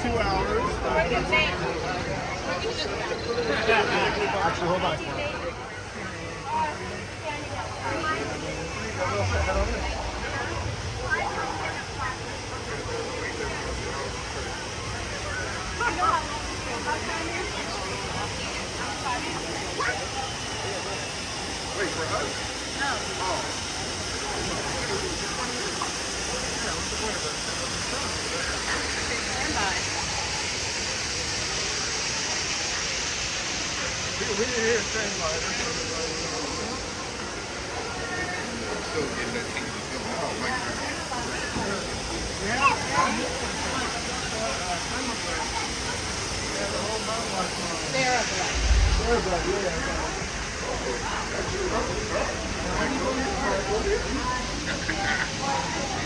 2 hours. Actually, hold on. Wait, for us? No. Oh. We didn't hear standby. I'm still getting that thing to come out like that.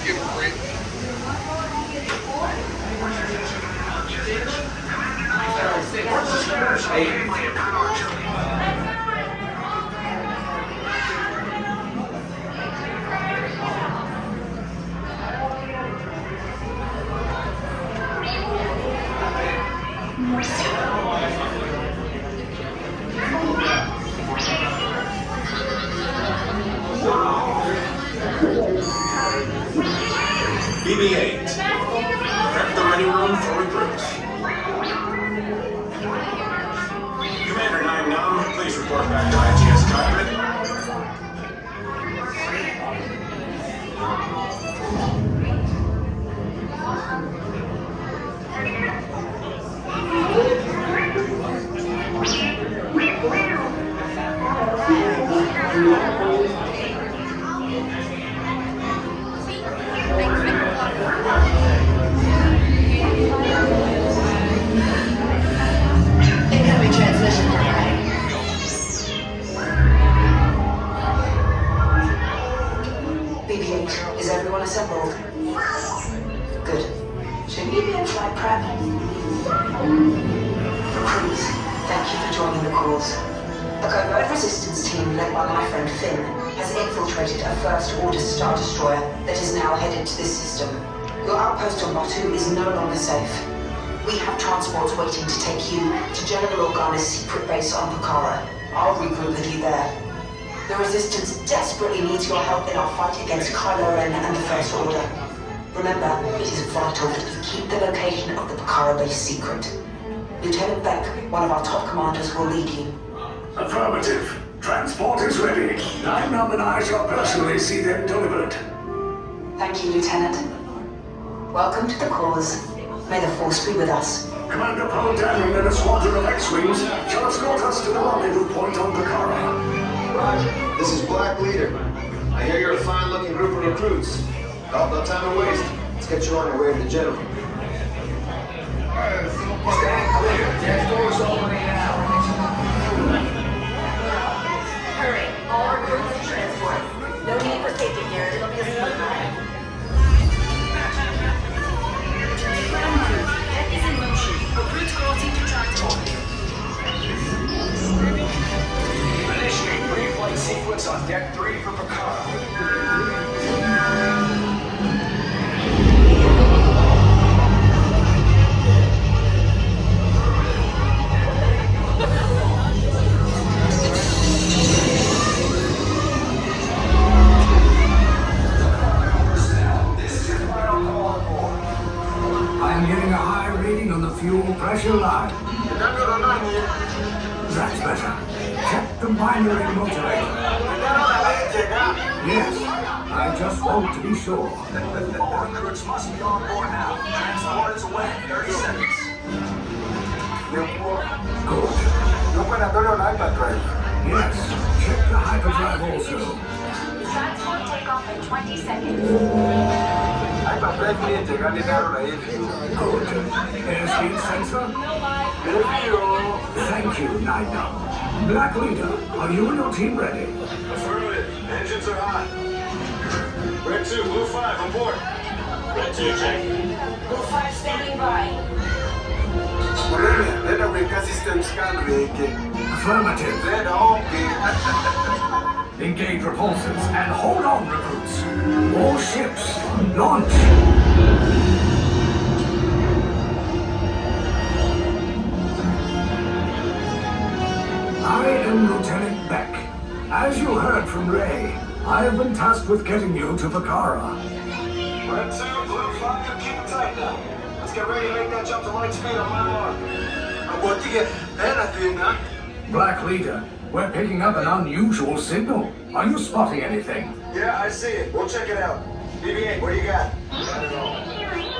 Get a break. BB-8, prep the ready room for recruits. Commander 9-9, please report back to ITS cockpit. Incoming transmission from Ray. BB-8, is everyone assembled? Good. Should we be in flight prep? Recruits, thank you for joining the cause. A covert resistance team led by my friend Finn has infiltrated a First-Order Star Destroyer that is now headed to this system. Your outpost on Batu is no longer safe. We have transports waiting to take you to General Organa's secret base on Pucara. I'll regroup with you there. The Resistance desperately needs your help in our fight against Kylo Ren and the First Order. Remember, it is vital that you keep the location of the Pucara base secret. Lieutenant Beck, one of our top commanders, will lead you. Affirmative. Transport is ready. Nine-Num and I shall personally see them delivered. Thank you, Lieutenant. Welcome to the cause. May the Force be with us. Commander Poe Dameron and a squadron of X-Wings shall escort us to the rendezvous point on Pucara. Roger. This is Black Leader. I hear you're a fine-looking group of recruits. Oh, no time to waste. Let's get you on your way to the General. Stand clear. Deck doors opening now. Hurry. All recruits and transport. No need for safety gear. It'll be a smooth ride. Deck is in motion. Recruits crossing to transport. Initiate pre-flight sequence on Deck 3 for Pucara. I'm getting a high reading on the fuel pressure line. That's better. Check the binary motivator. Yes, I just want to be sure. All recruits must be on board now. Transport is away in 30 seconds. Good. Yes, check the hyperdrive also. Transport takeoff in 20 seconds. Good. Airspeed sensor? Thank you, Nine-Num. Black Leader, are you and your team ready? Affirmative. Engines are hot. Red 2, Blue 5, report. Red 2, check. Blue 5 standing by. Affirmative. Engage repulsors and hold on, recruits. All ships, launch. As you heard from Ray, I have been tasked with getting you to Vakara. Red 2, Blue 5, keep it tight now. Let's get ready to make that jump to light speed on my mark. Black Leader, we're picking up an unusual signal. Are you spotting anything? Yeah, I see it. We'll check it out. BB-8, what do you got?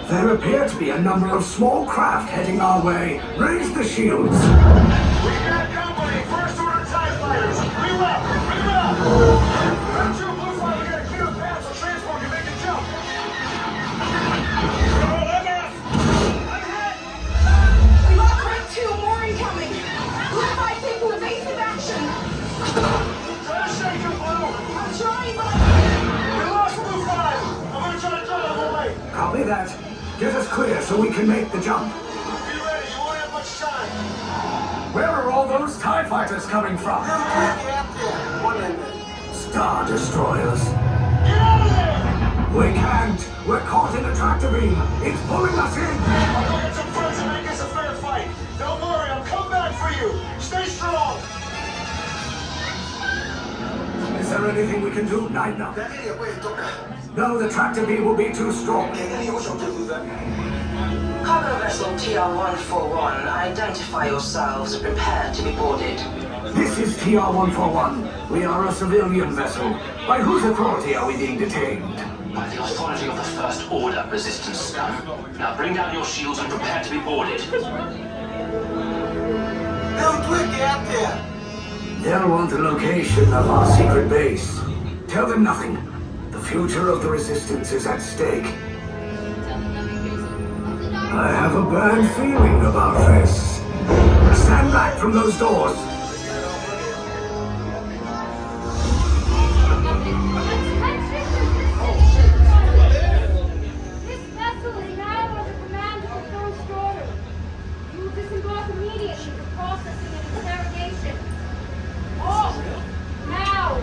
There appear to be a number of small craft heading our way. Raise the shields. We got company. First order TIE fighters. Reload! Reload! Red 2, Blue 5, we got a clear path so transport can make a jump. I'm hit! We lost Red 2, more incoming. Blue 5 taking evasive action. Try to shake him, Blue. I'm trying, but We lost Blue 5. I'm gonna try to drive all the way. Copy that. Get us clear so we can make the jump. Be ready. You won't have much time. Where are all those TIE fighters coming from? Star Destroyers. Get out of there! We can't. We're caught in a tractor beam. It's pulling us in. I'll go get some friends and make this a fair fight. Don't worry, I'll come back for you. Stay strong. Is there anything we can do? No. No, the tractor beam will be too strong. cargo vessel TR-141, identify yourselves and prepare to be boarded. This is TR-141. We are a civilian vessel. By whose authority are we being detained? By the authority of the First Order Resistance scum. Now bring down your shields and prepare to be boarded. They'll want the location of our secret base. Tell them nothing. The future of the Resistance is at stake. I have a bad feeling about this. Stand back from those doors. This vessel is now under command of the First Order. You will disembark immediately for processing and interrogation. Off! Now!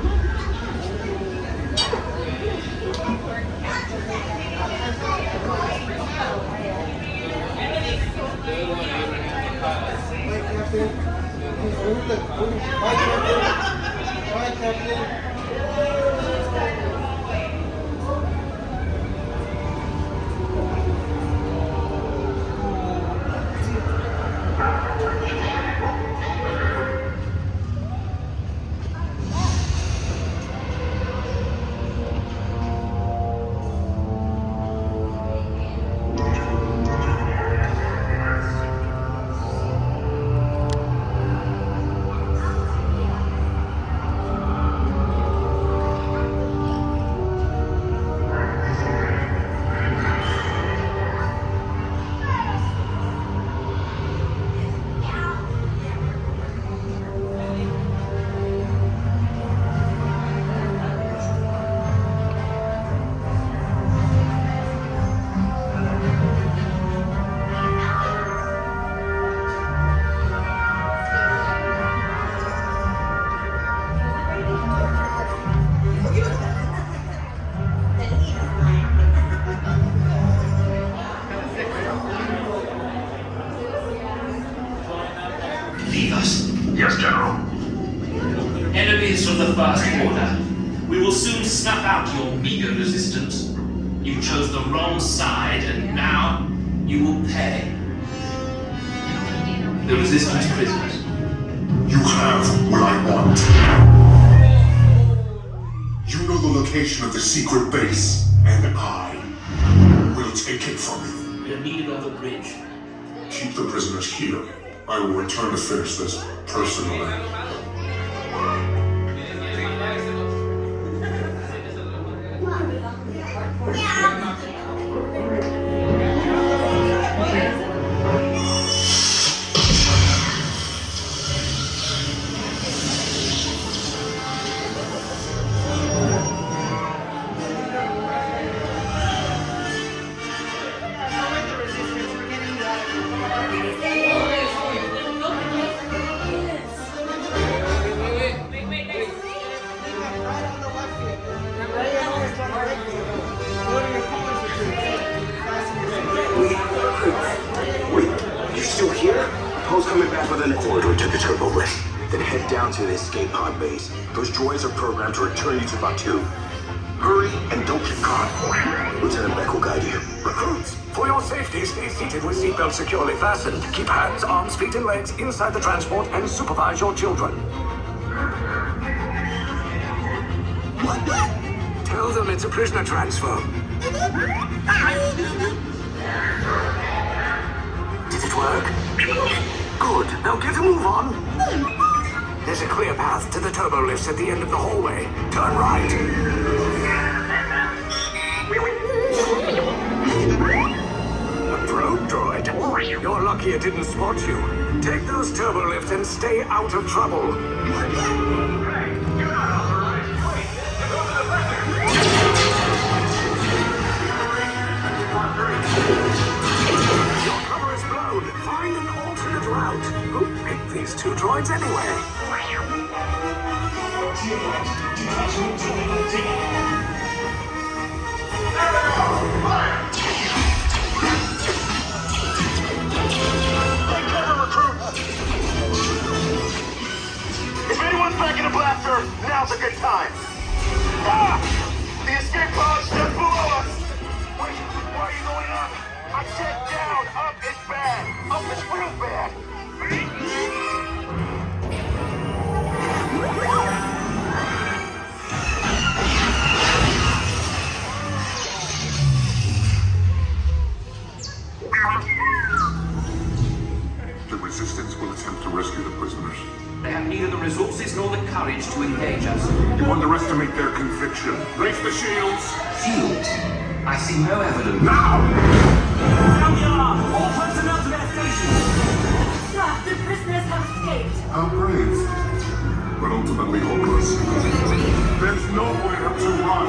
Leave us. Yes, General. Enemies of the First Order. We will soon snuff out your meager resistance. You chose the wrong side, and now you will pay. The Resistance prisoners. You have what I want. You know the location of the secret base, and I will take it from you. We are needed on the bridge. Keep the prisoners here. I will return to finish this personally. Wait, you still here? Poe's coming back with an order to the turbo lift. Then head down to the escape pod base. Those droids are programmed to return you to Batu. Hurry and don't get caught. Lieutenant Beck will guide you. Recruits, for your safety, stay seated with seatbelts securely fastened. Keep hands, arms, feet, and legs inside the transport and supervise your children. Tell them it's a prisoner transfer. Did it work? Good. Now get a move on. There's a clear path to the turbo lifts at the end of the hallway. Turn right. A probe droid. You're lucky it didn't spot you. Take those turbo lifts and stay out of trouble. Your cover is blown. Find an alternate route. Who picked these two droids anyway? If anyone's back in a blaster, now's a good time. Ah! The escape pod's just below us! Wait, why are you going up? I said down! Up is bad! Up is real bad! The Resistance will attempt to rescue the prisoners. They have neither the resources nor the courage to engage us. You underestimate their conviction. Raise the shields! Shields? I see no evidence. Now! Down the alarm! All personnel to their stations! Sir, the prisoners have escaped. How brave. But ultimately hopeless. There's nowhere to run.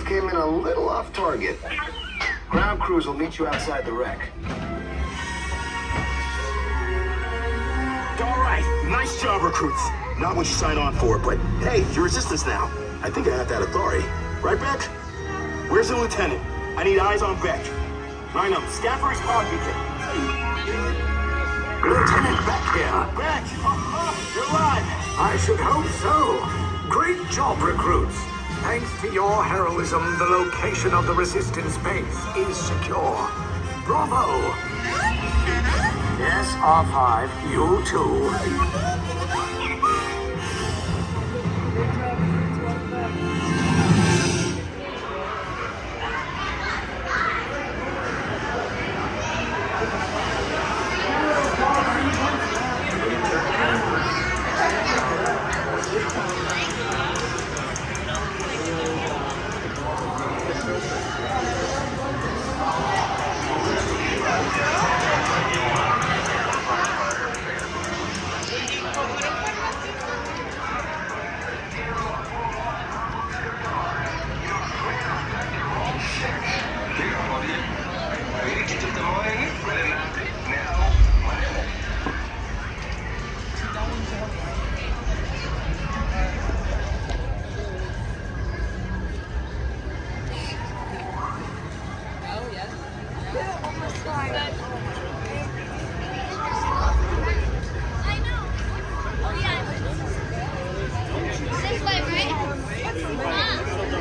Came in a little off target. Ground crews will meet you outside the wreck. All right, nice job, recruits. Not what you signed on for, but hey, you're Resistance now. I think I have that authority. Right, Beck? Where's the lieutenant? I need eyes on Beck. Line up, scan for his pod beacon. Lieutenant Beck here. Beck! You're alive! I should hope so. Great job, recruits. Thanks to your heroism, the location of the Resistance base is secure. Bravo! Yes, R5, you too.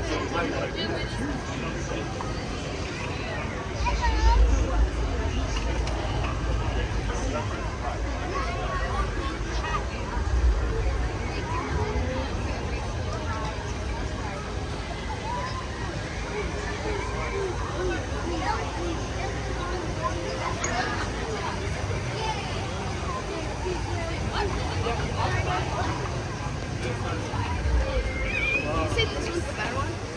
You say this one's the better one?